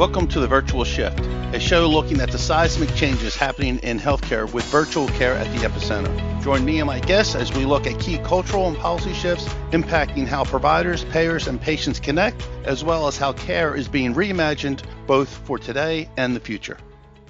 Welcome to The Virtual Shift, a show looking at the seismic changes happening in healthcare with virtual care at the epicenter. Join me and my guests as we look at key cultural and policy shifts impacting how providers, payers, and patients connect, as well as how care is being reimagined both for today and the future.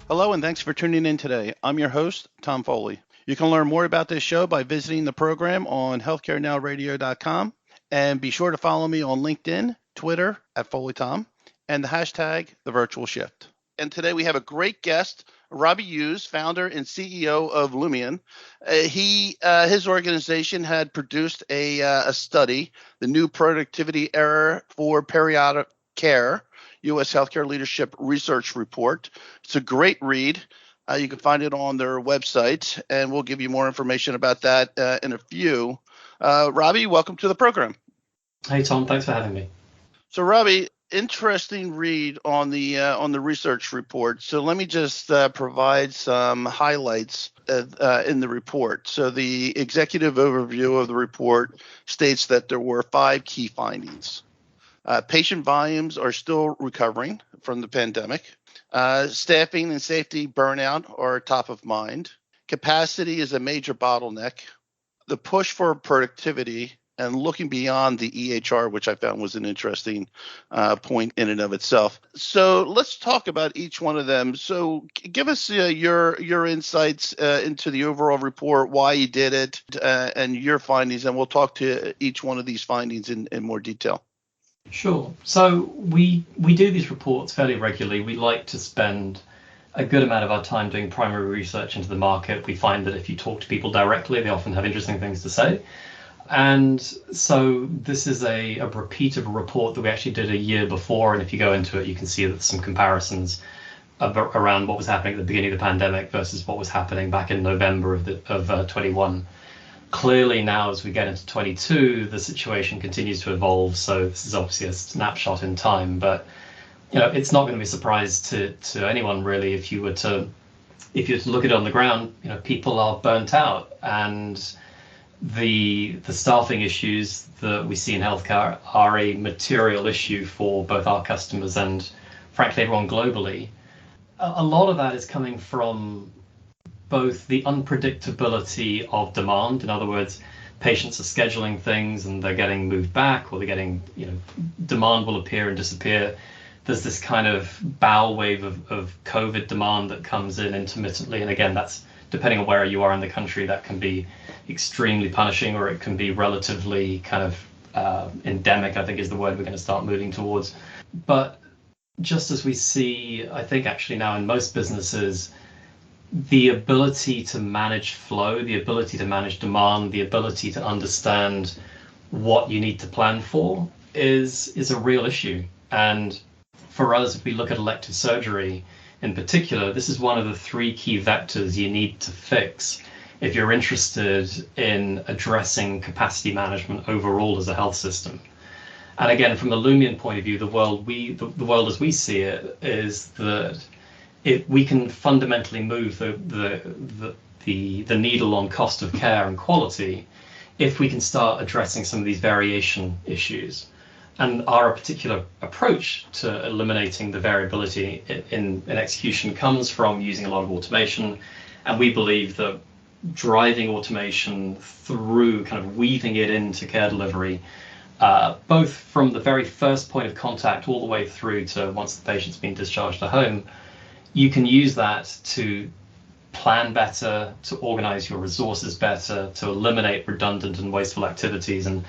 Hello, and thanks for tuning in today. I'm your host, Tom Foley. You can learn more about this show by visiting the program on healthcarenowradio.com, and be sure to follow me on LinkedIn, Twitter @FoleyTom, and the hashtag #TheVirtualShift. And today we have a great guest, Robbie Hughes, founder and CEO of Lumeon. His organization had produced a study, the New Productivity Era for Perioperative Care, U.S. Healthcare Leadership Research Report. It's a great read. You can find it on their website, and we'll give you more information about that in a few. Robbie, welcome to the program. Hey, Tom. Thanks for having me. So, Robbie, interesting read on the research report. So let me just provide some highlights in the report. So the executive overview of the report states that there were 5 key findings. Patient volumes are still recovering from the pandemic. Staffing and safety burnout are top of mind. Capacity is a major bottleneck. The push for productivity and looking beyond the EHR, which I found was an interesting point in and of itself. So let's talk about each one of them. So give us your insights into the overall report, why you did it, and your findings, and we'll talk to each one of these findings in more detail. Sure. So we do these reports fairly regularly. We like to spend a good amount of our time doing primary research into the market. We find that if you talk to people directly, they often have interesting things to say. And so this is a repeat of a report that we actually did a year before. And if you go into it, you can see that there's some comparisons around what was happening at the beginning of the pandemic versus what was happening back in November of 21. Clearly now, as we get into 22, the situation continues to evolve. So this is obviously a snapshot in time, but it's not going to be a surprise to anyone really if you were to look at it on the ground. People are burnt out, and the staffing issues that we see in healthcare are a material issue for both our customers and, frankly, everyone globally. A lot of that is coming from both the unpredictability of demand. In other words, patients are scheduling things and they're getting moved back, or they're getting, demand will appear and disappear. There's this kind of bow wave of COVID demand that comes in intermittently. And again, that's depending on where you are in the country, that can be extremely punishing, or it can be relatively kind of endemic, I think is the word we're going to start moving towards. But just as we see, I think actually now in most businesses, the ability to manage flow, the ability to manage demand, the ability to understand what you need to plan for is a real issue. And for us, if we look at elective surgery in particular, this is one of the 3 key vectors you need to fix if you're interested in addressing capacity management overall as a health system. And again, from the Lumeon point of view, the world as we see it is that we can fundamentally move the needle on cost of care and quality if we can start addressing some of these variation issues. And our particular approach to eliminating the variability in execution comes from using a lot of automation. And we believe that driving automation through kind of weaving it into care delivery, both from the very first point of contact all the way through to once the patient's been discharged to home, you can use that to plan better, to organize your resources better, to eliminate redundant and wasteful activities, and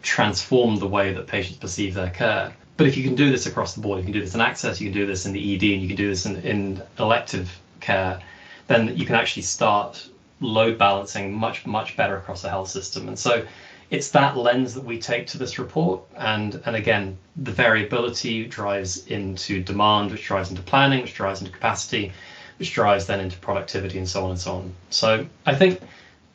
transform the way that patients perceive their care. But if you can do this across the board, you can do this in access, you can do this in the ED, and you can do this in elective care, then you can actually start load balancing much, much better across the health system. And so it's that lens that we take to this report. And again, the variability drives into demand, which drives into planning, which drives into capacity, which drives then into productivity, and so on and so on. So I think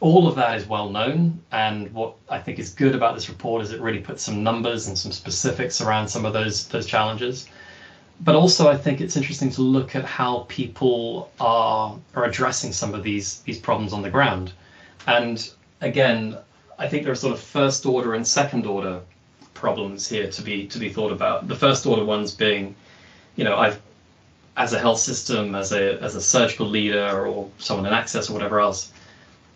all of that is well known. And what I think is good about this report is it really puts some numbers and some specifics around some of those challenges. But also, I think it's interesting to look at how people are addressing some of these problems on the ground. And again, I think there are sort of first order and second order problems here to be thought about. The first order ones being I've, as a health system, as a surgical leader or someone in access or whatever else,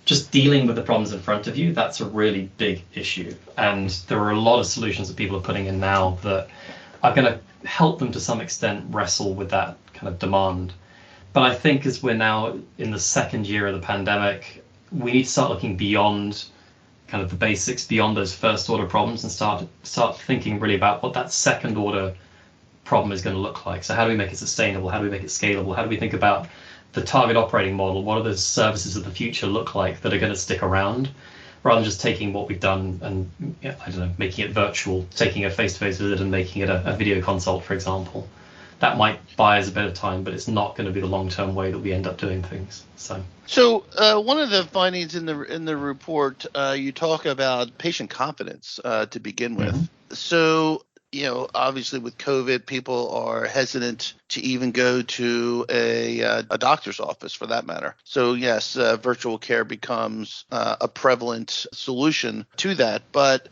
just dealing with the problems in front of you, that's a really big issue. And there are a lot of solutions that people are putting in now that are going to help them to some extent wrestle with that kind of demand. But I think as we're now in the second year of the pandemic, we need to start looking beyond kind of the basics, beyond those first order problems, and start thinking really about what that second order problem is going to look like. So how do we make it sustainable? How do we make it scalable? How do we think about the target operating model? What do those services of the future look like that are going to stick around, rather than just taking what we've done and, I don't know, making it virtual, taking a face-to-face visit and making it a video consult, for example. That might buy us a bit of time, but it's not going to be the long-term way that we end up doing things. So one of the findings in the report, you talk about patient confidence to begin with. Mm-hmm. So, obviously with COVID, people are hesitant to even go to a doctor's office for that matter. So yes, virtual care becomes a prevalent solution to that. But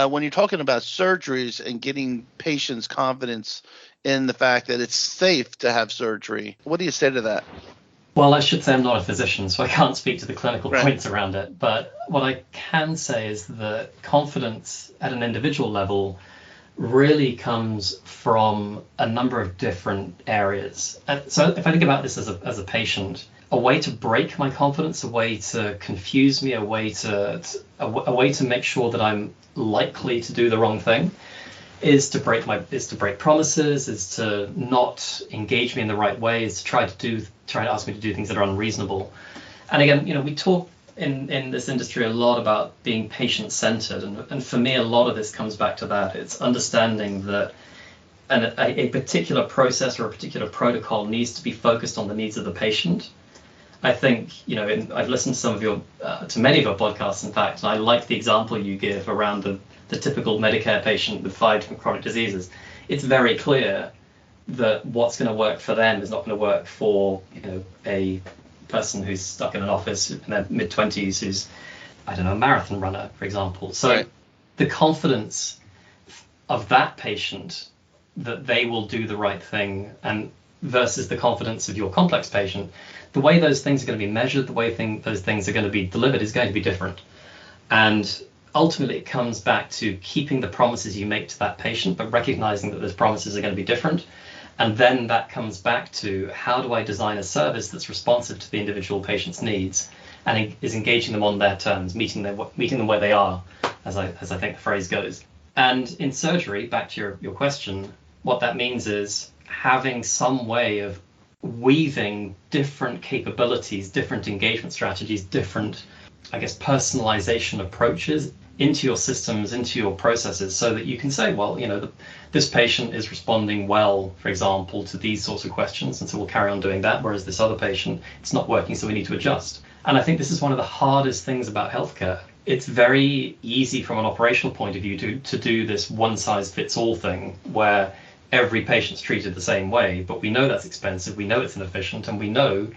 when you're talking about surgeries and getting patients' confidence in the fact that it's safe to have surgery, what do you say to that? Well, I should say I'm not a physician, so I can't speak to the clinical points around it. But what I can say is that confidence at an individual level really comes from a number of different areas. And so if I think about this as a patient, a way to break my confidence, a way to confuse me, a way to make sure that I'm likely to do the wrong thing, is to break promises, is to not engage me in the right way, is to try to ask me to do things that are unreasonable. And again, we talk in this industry a lot about being patient-centered, and for me, a lot of this comes back to that. It's understanding that a particular process or a particular protocol needs to be focused on the needs of the patient. I think, I've listened to many of your podcasts, in fact, and I like the example you give around the typical Medicare patient with 5 different chronic diseases. It's very clear that what's going to work for them is not going to work for, a person who's stuck in an office in their mid-20s who's, I don't know, a marathon runner, for example. So the confidence of that patient that they will do the right thing, and versus the confidence of your complex patient, the way those things are going to be measured, the way those things are going to be delivered is going to be different. And ultimately, it comes back to keeping the promises you make to that patient, but recognizing that those promises are going to be different. And then that comes back to, how do I design a service that's responsive to the individual patient's needs and is engaging them on their terms, meeting them where they are, as I think the phrase goes. And in surgery, back to your question, what that means is having some way of weaving different capabilities, different engagement strategies, different, personalization approaches into your systems, into your processes, so that you can say, well, this patient is responding well, for example, to these sorts of questions, and so we'll carry on doing that, whereas this other patient, it's not working, so we need to adjust. And I think this is one of the hardest things about healthcare. It's very easy from an operational point of view to do this one-size-fits-all thing, where every patient's treated the same way, but we know that's expensive, we know it's inefficient, and we know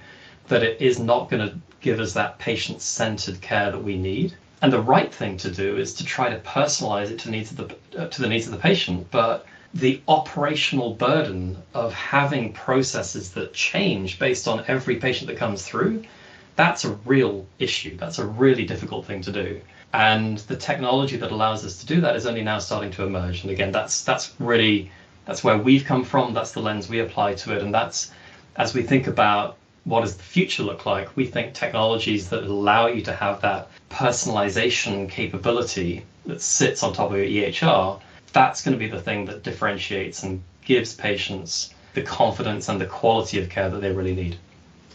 that it is not going to give us that patient-centered care that we need. And the right thing to do is to try to personalize it to the needs of the patient. But the operational burden of having processes that change based on every patient that comes through, that's a real issue. That's a really difficult thing to do. And the technology that allows us to do that is only now starting to emerge. And again, that's where we've come from. That's the lens we apply to it. And that's, as we think about what does the future look like, we think technologies that allow you to have that personalization capability that sits on top of your EHR, that's going to be the thing that differentiates and gives patients the confidence and the quality of care that they really need.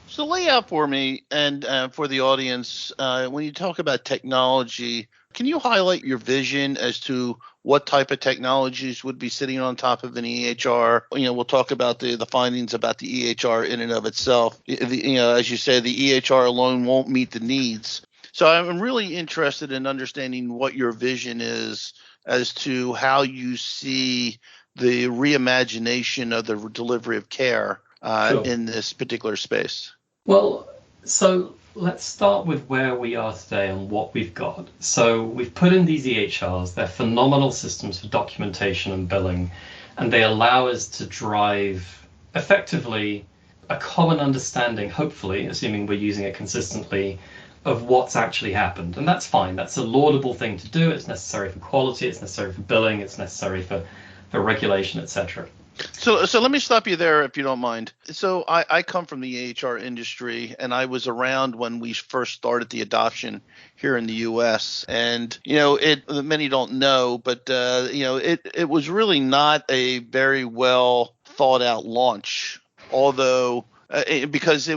So lay out for me and for the audience, when you talk about technology, can you highlight your vision as to what type of technologies would be sitting on top of an EHR? We'll talk about the findings about the EHR in and of itself. As you said, the EHR alone won't meet the needs. So I'm really interested in understanding what your vision is as to how you see the reimagination of the delivery of care in this particular space. Well, so let's start with where we are today and what we've got. So we've put in these EHRs. They're phenomenal systems for documentation and billing, and they allow us to drive effectively a common understanding, hopefully, assuming we're using it consistently, of what's actually happened. And that's fine. That's a laudable thing to do. It's necessary for quality. It's necessary for billing. It's necessary for regulation, etc. So let me stop you there if you don't mind. So I come from the EHR industry, and I was around when we first started the adoption here in the U.S. And, many don't know, but, it was really not a very well thought out launch, although because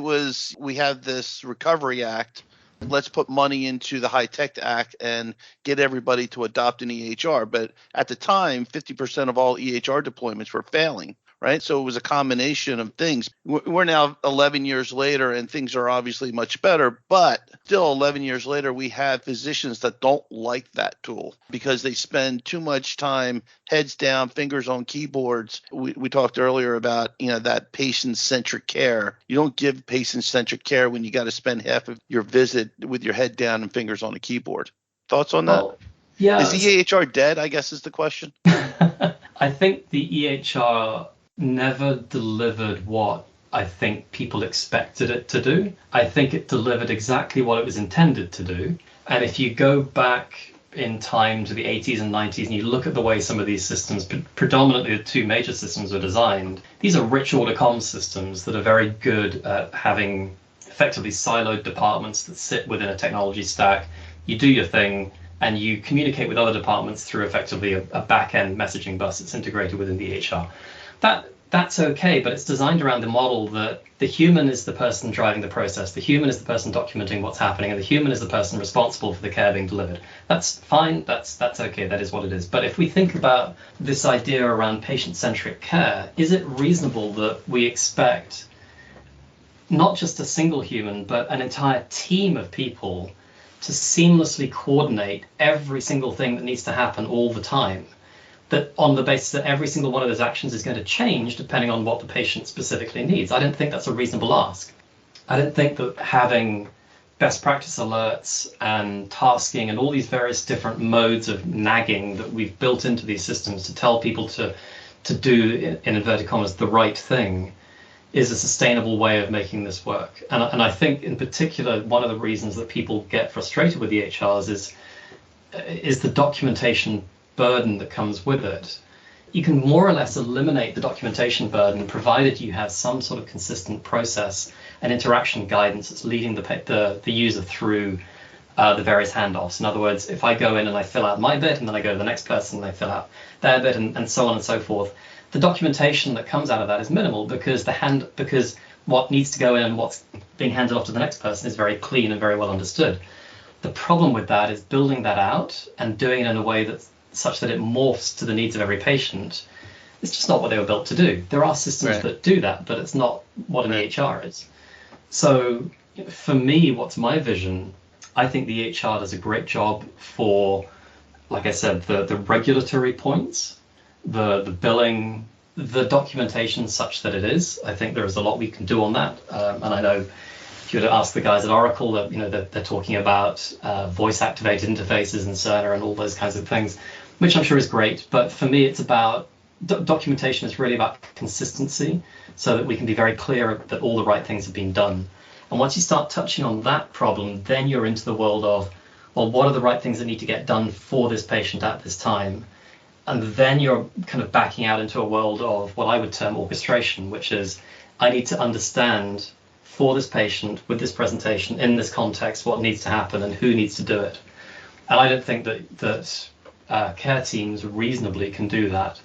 we had this Recovery Act. Let's put money into the High Tech Act and get everybody to adopt an EHR. But at the time, 50% of all EHR deployments were failing, right? So it was a combination of things. We're now 11 years later, and things are obviously much better. But still 11 years later, we have physicians that don't like that tool because they spend too much time heads down, fingers on keyboards. We talked earlier about, that patient-centric care. You don't give patient-centric care when you got to spend half of your visit with your head down and fingers on a keyboard. Thoughts on that? Well, yeah. Is EHR dead, I guess is the question? I think the EHR never delivered what I think people expected it to do. I think it delivered exactly what it was intended to do. And if you go back in time to the 80s and 90s and you look at the way some of these systems, predominantly the two major systems, were designed, these are rich order comm systems that are very good at having effectively siloed departments that sit within a technology stack. You do your thing and you communicate with other departments through effectively a back-end messaging bus that's integrated within the EHR. That's okay, but it's designed around the model that the human is the person driving the process, the human is the person documenting what's happening, and the human is the person responsible for the care being delivered. That's fine, that's okay, that is what it is. But if we think about this idea around patient-centric care, is it reasonable that we expect not just a single human, but an entire team of people to seamlessly coordinate every single thing that needs to happen all the time? That on the basis that every single one of those actions is going to change depending on what the patient specifically needs. I don't think that's a reasonable ask. I don't think that having best practice alerts and tasking and all these various different modes of nagging that we've built into these systems to tell people to do, in inverted commas, the right thing is a sustainable way of making this work. And I think in particular, one of the reasons that people get frustrated with EHRs is the documentation burden that comes with it. You can more or less eliminate the documentation burden provided you have some sort of consistent process and interaction guidance that's leading the user through the various handoffs. In other words, if I go in and I fill out my bit and then I go to the next person and they fill out their bit and so on and so forth, the documentation that comes out of that is minimal because because what needs to go in and what's being handed off to the next person is very clean and very well understood. The problem with that is building that out and doing it in a way that's such that it morphs to the needs of every patient. It's just not what they were built to do. There are systems that do that, but it's not what an EHR is. So for me, what's my vision? I think the EHR does a great job for, like I said, the regulatory points, the billing, the documentation such that it is. I think there is a lot we can do on that. And I know if you were to ask the guys at Oracle, that they're talking about voice-activated interfaces and Cerner and all those kinds of things, which I'm sure is great. But for me, it's about documentation is really about consistency so that we can be very clear that all the right things have been done. And once you start touching on that problem, then you're into the world of, well, what are the right things that need to get done for this patient at this time? And then you're kind of backing out into a world of what I would term orchestration, which is I need to understand for this patient with this presentation in this context what needs to happen and who needs to do it. And I don't think that care teams reasonably can do that.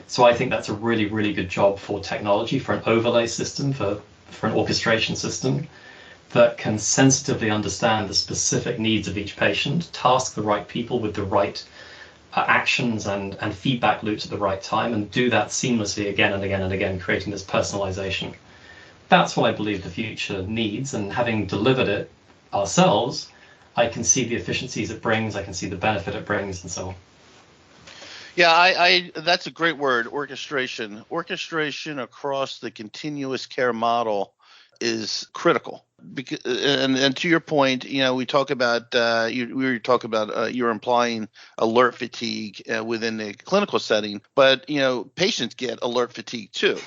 So I think that's a really, really good job for technology, for an overlay system, for an orchestration system that can sensitively understand the specific needs of each patient, task the right people with the right actions and feedback loops at the right time, and do that seamlessly again and again and again, creating this personalization. That's what I believe the future needs, and having delivered it ourselves, I can see the efficiencies it brings, I can see the benefit it brings, and so on. Yeah, I that's a great word, orchestration. Orchestration across the continuous care model is critical. Because, and to your point, we talk about you're implying alert fatigue within the clinical setting, but patients get alert fatigue too.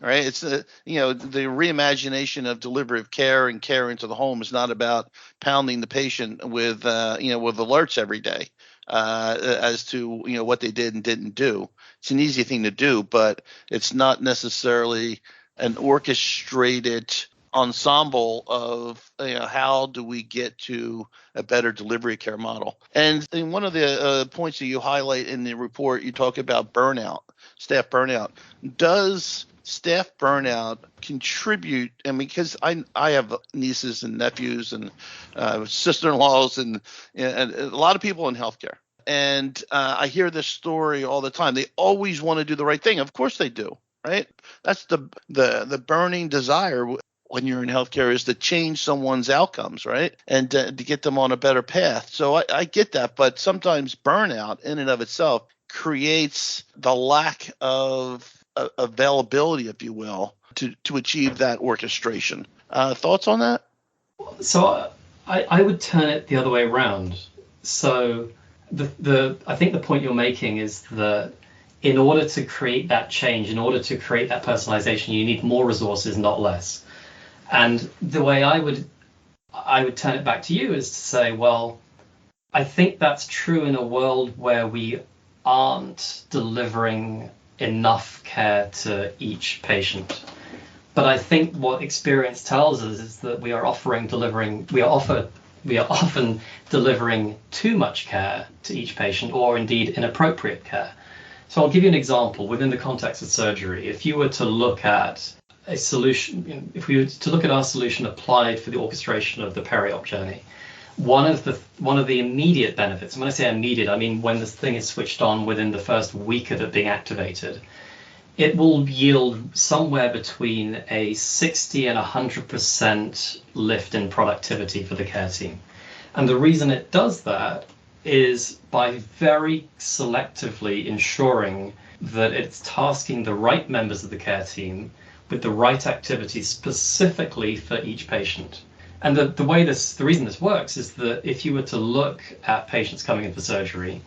right? It's the reimagination of delivery of care and care into the home is not about pounding the patient with with alerts every day as to what they did and didn't do. It's an easy thing to do, but it's not necessarily an orchestrated ensemble of how do we get to a better delivery care model. And in one of the points that you highlight in the report, you talk about burnout, staff burnout. Does staff burnout contribute? And because I have nieces and nephews and sister-in-laws and a lot of people in healthcare, and I hear this story all the time. They always want to do the right thing. Of course they do, right? That's the burning desire when you're in healthcare, is to change someone's outcomes, right? And to get them on a better path. So I get that, but sometimes burnout in and of itself creates the lack of availability, if you will, to achieve that orchestration. Thoughts on that? So I would turn it the other way around. So I think the point you're making is that in order to create that change, in order to create that personalization, you need more resources, not less. And the way I would turn it back to you is to say, well, I think that's true in a world where we aren't delivering enough care to each patient. But I think what experience tells us is that we are often delivering too much care to each patient, or indeed inappropriate care. So I'll give you an example within the context of surgery. If you were to look at a solution, if we were to look at our solution applied for the orchestration of the peri-op journey, one of the immediate benefits, and when I say immediate, I mean when this thing is switched on within the first week of it being activated, it will yield somewhere between a 60 and 100% lift in productivity for the care team. And the reason it does that is by very selectively ensuring that it's tasking the right members of the care team with the right activities specifically for each patient. And the reason this works is that if you were to look at patients coming in for surgery,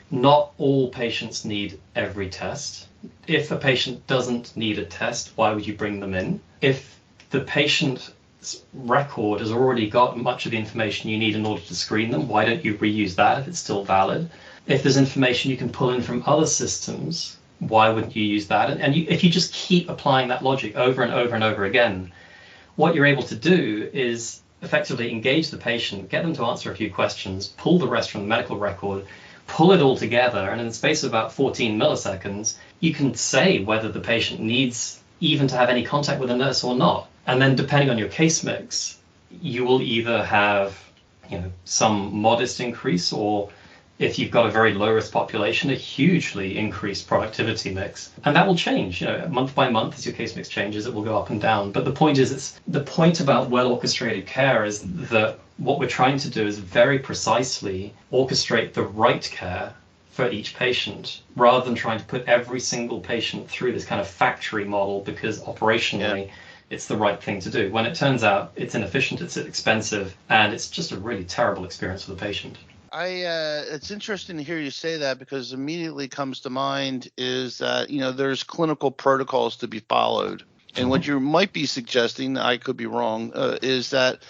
not all patients need every test. If a patient doesn't need a test, why would you bring them in? If the patient's record has already got much of the information you need in order to screen them, why don't you reuse that if it's still valid? If there's information you can pull in from other systems, why wouldn't you use that? And if you just keep applying that logic over and over and over again, what you're able to do is effectively engage the patient, get them to answer a few questions, pull the rest from the medical record, pull it all together, and in the space of about 14 milliseconds, you can say whether the patient needs even to have any contact with a nurse or not. And then depending on your case mix, you will either have some modest increase, or if you've got a very low risk population, a hugely increased productivity mix. And that will change, month by month as your case mix changes, it will go up and down. But the point is, the point about well orchestrated care is that what we're trying to do is very precisely orchestrate the right care for each patient, rather than trying to put every single patient through this kind of factory model because operationally it's the right thing to do, when it turns out it's inefficient, it's expensive, and it's just a really terrible experience for the patient. It's interesting to hear you say that, because immediately comes to mind is that, there's clinical protocols to be followed. And what you might be suggesting, I could be wrong, is that,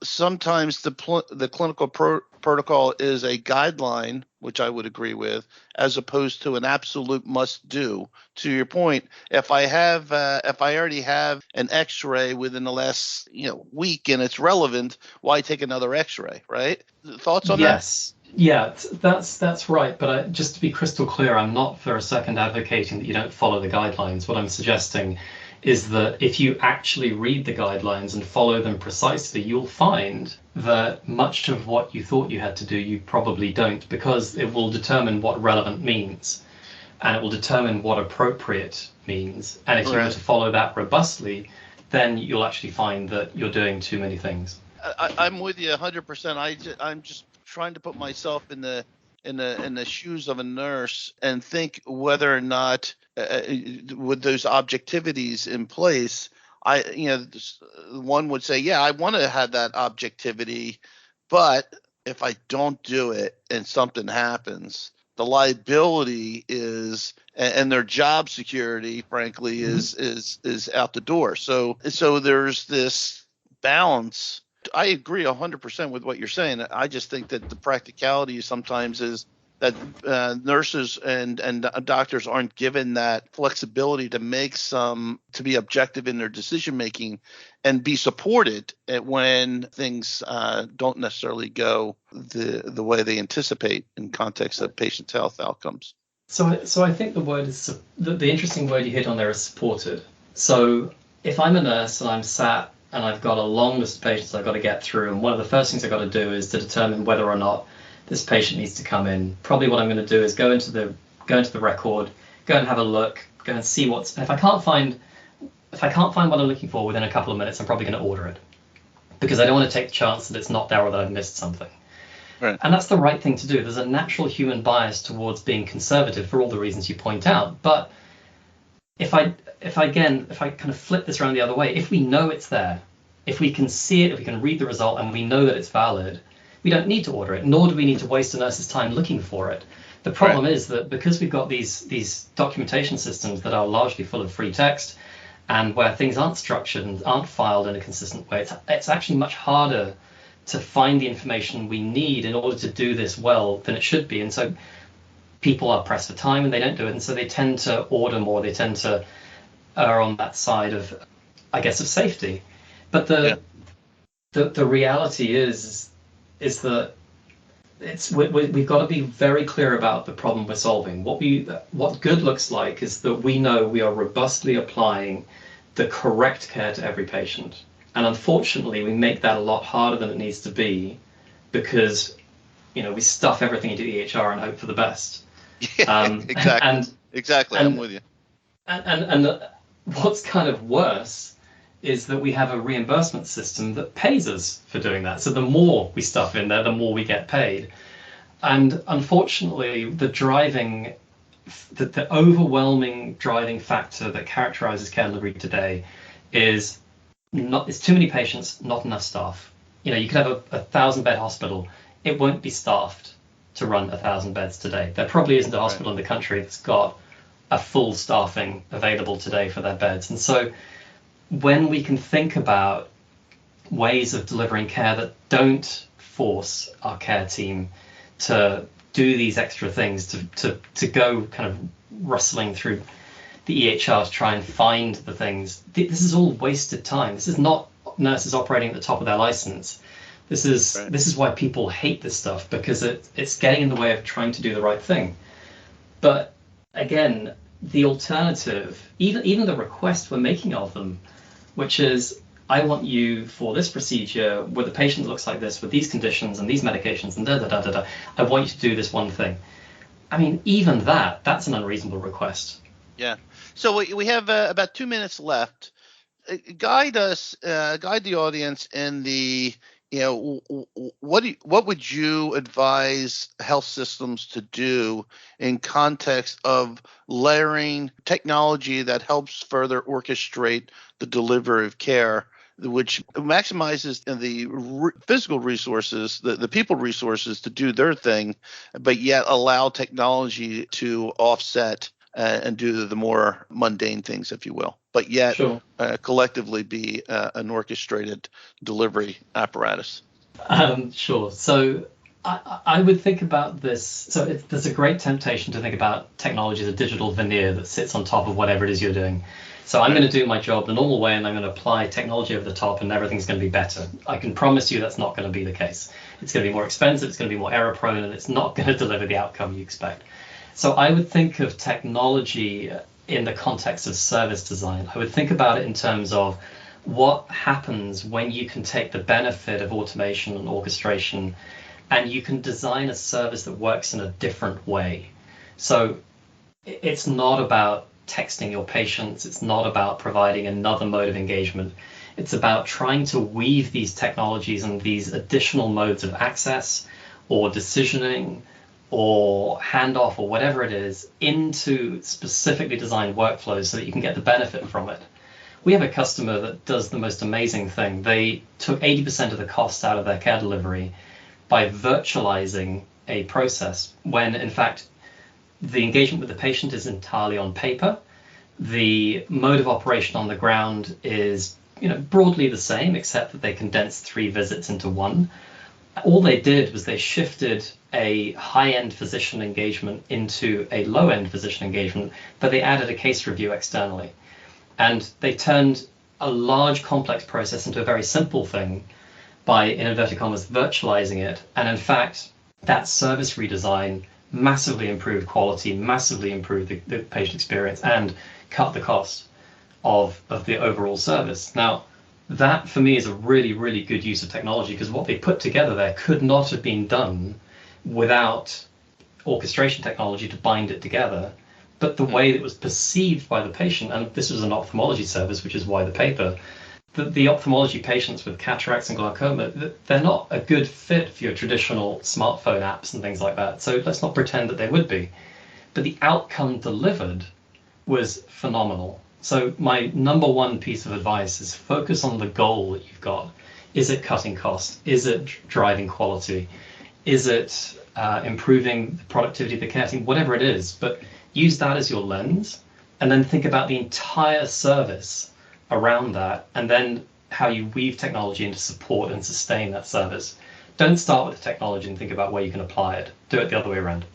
sometimes the clinical protocol is a guideline, which I would agree with, as opposed to an absolute must do. To your point, if I already have an X-ray within the last week and it's relevant, why take another X-ray, right? Thoughts on that? Yes. Yeah, that's right. But just to be crystal clear, I'm not for a second advocating that you don't follow the guidelines. What I'm suggesting is that if you actually read the guidelines and follow them precisely, you'll find that much of what you thought you had to do, you probably don't, because it will determine what relevant means, and it will determine what appropriate means. And if you were to follow that robustly, then you'll actually find that you're doing too many things. I'm with you 100%. I'm just trying to put myself in the shoes of a nurse and think whether or not with those objectivities in place, one would say, yeah, I want to have that objectivity, but if I don't do it and something happens, the liability is, and their job security, frankly, is out the door. So there's this balance. I agree 100% with what you're saying. I just think that the practicality sometimes is that nurses and doctors aren't given that flexibility to to be objective in their decision making and be supported when things don't necessarily go the way they anticipate in context of patients' health outcomes. So I think the word is the interesting word you hit on there is supported. So if I'm a nurse and I'm sat and I've got a long list of patients I've got to get through, and one of the first things I've got to do is to determine whether or not this patient needs to come in. Probably what I'm going to do is go into the record, go and have a look, go and see what's. If I can't find what I'm looking for within a couple of minutes, I'm probably going to order it, because I don't want to take the chance that it's not there or that I've missed something. Right. And that's the right thing to do. There's a natural human bias towards being conservative for all the reasons you point out. But if I kind of flip this around the other way, if we know it's there, if we can see it, if we can read the result and we know that it's valid, we don't need to order it, nor do we need to waste a nurse's time looking for it. The problem is that because we've got these documentation systems that are largely full of free text, and where things aren't structured and aren't filed in a consistent way, it's actually much harder to find the information we need in order to do this well than it should be. And so people are pressed for time and they don't do it. And so they tend to order more. They tend to err on that side of, I guess, of safety. But the reality is that we've got to be very clear about the problem we're solving. What good looks like is that we know we are robustly applying the correct care to every patient. And unfortunately, we make that a lot harder than it needs to be, because we stuff everything into EHR and hope for the best. Exactly. I'm with you. And what's kind of worse is that we have a reimbursement system that pays us for doing that. So the more we stuff in there, the more we get paid. And unfortunately, the overwhelming driving factor that characterizes care delivery today is it's too many patients, not enough staff. You could have a 1,000-bed hospital. It won't be staffed to run 1,000 beds today. There probably isn't a hospital in the country that's got a full staffing available today for their beds. And so when we can think about ways of delivering care that don't force our care team to do these extra things, to go kind of rustling through the EHR to try and find the things, this is all wasted time. This is not nurses operating at the top of their license. This is why people hate this stuff, because it's getting in the way of trying to do the right thing. But again, the alternative, even the request we're making of them, which is, I want you for this procedure where the patient looks like this, with these conditions and these medications and da-da-da-da-da, I want you to do this one thing. I mean, even that's an unreasonable request. Yeah. So we have about 2 minutes left. Guide the audience in the, what would you advise health systems to do in context of layering technology that helps further orchestrate the delivery of care, which maximizes the physical resources, the people resources to do their thing, but yet allow technology to offset and do the more mundane things, if you will, but yet collectively be an orchestrated delivery apparatus? Sure. So I would think about this. So there's a great temptation to think about technology as a digital veneer that sits on top of whatever it is you're doing. So I'm going to do my job the normal way, and I'm going to apply technology over the top, and everything's going to be better. I can promise you that's not going to be the case. It's going to be more expensive, it's going to be more error prone, and it's not going to deliver the outcome you expect. So I would think of technology in the context of service design. I would think about it in terms of what happens when you can take the benefit of automation and orchestration and you can design a service that works in a different way. So it's not about texting your patients. It's not about providing another mode of engagement. It's about trying to weave these technologies and these additional modes of access or decisioning or handoff or whatever it is into specifically designed workflows so that you can get the benefit from it. We have a customer that does the most amazing thing. They took 80% of the costs out of their care delivery by virtualizing a process when, in fact, The engagement with the patient is entirely on paper. The mode of operation on the ground is, broadly the same, except that they condensed 3 visits into one. All they did was they shifted a high-end physician engagement into a low-end physician engagement, but they added a case review externally. And they turned a large complex process into a very simple thing by, in inverted commas, virtualizing it. And in fact, that service redesign massively improved quality, massively improved the patient experience, and cut the cost of the overall service. Now, that for me is a really, really good use of technology, because what they put together there could not have been done without orchestration technology to bind it together. But the way that it was perceived by the patient, and this was an ophthalmology service, which is why the paper, the ophthalmology patients with cataracts and glaucoma, they're not a good fit for your traditional smartphone apps and things like that. So let's not pretend that they would be. But the outcome delivered was phenomenal. So my number one piece of advice is focus on the goal that you've got. Is it cutting costs? Is it driving quality? Is it improving the productivity of the care team? Whatever it is, but use that as your lens, and then think about the entire service around that, and then how you weave technology in to support and sustain that service. Don't start with the technology and think about where you can apply it. Do it the other way around.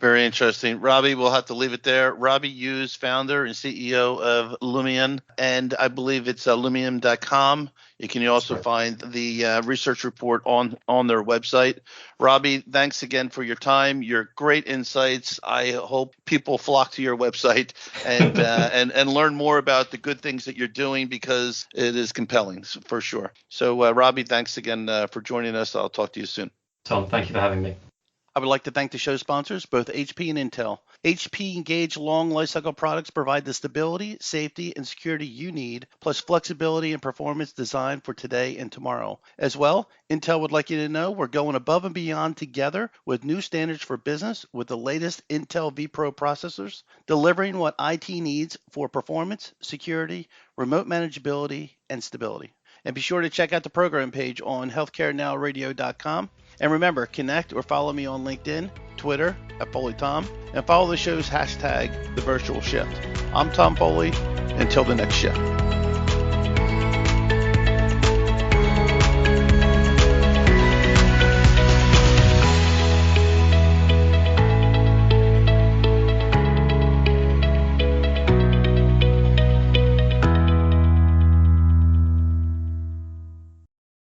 Very interesting. Robbie, we'll have to leave it there. Robbie Hughes, founder and CEO of Lumeon, and I believe it's lumeon.com. You can also find the research report on their website. Robbie, thanks again for your time, your great insights. I hope people flock to your website and and learn more about the good things that you're doing, because it is compelling for sure. So, Robbie, thanks again for joining us. I'll talk to you soon. Tom, thank you for having me. I would like to thank the show sponsors, both HP and Intel. HP Engage long lifecycle products provide the stability, safety, and security you need, plus flexibility and performance designed for today and tomorrow. As well, Intel would like you to know we're going above and beyond together with new standards for business with the latest Intel vPro processors, delivering what IT needs for performance, security, remote manageability, and stability. And be sure to check out the program page on healthcarenowradio.com. And remember, connect or follow me on LinkedIn, Twitter, @FoleyTom, and follow the show's hashtag, The Virtual Shift. I'm Tom Foley. Until the next shift.